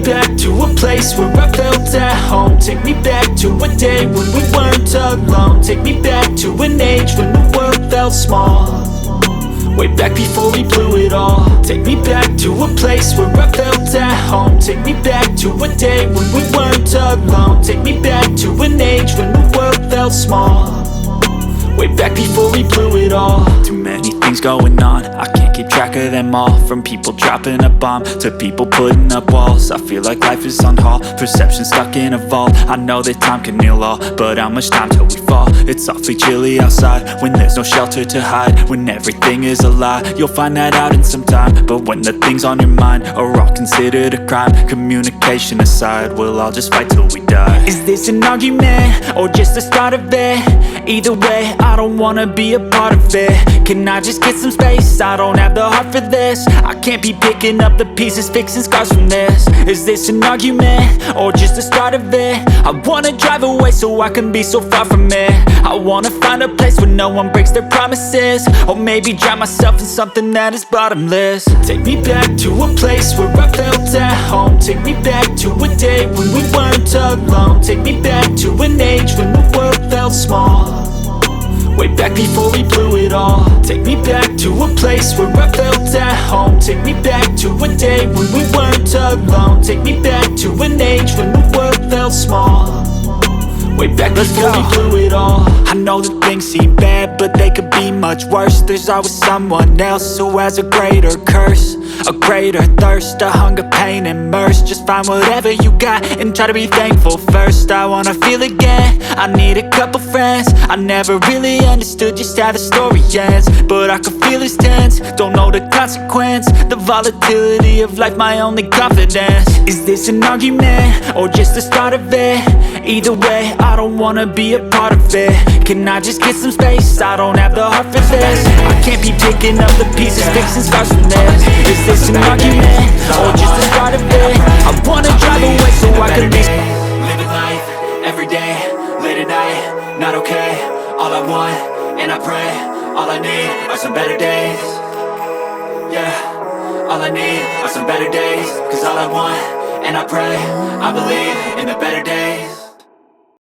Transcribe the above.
back to a place where I felt at home. Take me back to a day when we weren't alone. Take me back to an age when the world felt small, way back before we blew it all. Take me back to a place where I felt at home. Take me back to a day when we weren't alone. Take me back to an age when the world felt small, way back before we blew it all. Too many things going on, I can't keep track of them all. From people dropping a bomb to people putting up walls. I feel like life is on hold, perception stuck in a vault. I know that time can heal all, but how much time till we fall? It's awfully chilly outside when there's no shelter to hide. When everything is a lie, you'll find that out in some time. But when the things on your mind are all considered a crime, communication aside, we'll all just fight till we die. Is this an argument or just the start of it? Either way, I don't wanna be a part of it. Can I just get some space? I don't have the heart for this. I can't be picking up the pieces, fixing scars from this. Is this an argument or just the start of it? I wanna drive away so I can be so far from it. I wanna find a place where no one breaks their promises, or maybe drown myself in something that is bottomless. Take me back to a place where I felt at home. Take me back to a day when we weren't alone. Take me back to an age when the world felt small, way back before we blew it all. Take me back to a place where I felt at home. Take me back to a day when we weren't alone. Take me back to an age when the world felt small, way back before we blew it all. I know that things seem bad, but they could be much worse. There's always someone else who has a greater curse, a greater thirst, a hunger, pain, and mercy. Just find whatever you got and try to be thankful first. I wanna feel again, I need a couple friends. I never really understood just how the story ends, but I can feel it's tense, don't know the consequence. The volatility of life, my only confidence. Is this an argument or just the start of it? Either way, I don't wanna be a part of it. Can I just get some space? I don't have the heart for this. I can't be picking up the pieces, fixing scars from this. Is this an argument or just the start of it? I wanna drive away so I can be living life every day, late at night, not okay. All I want and I pray, all I need are some better days. Yeah, all I need are some better days. Cause all I want and I pray, I believe in the better days.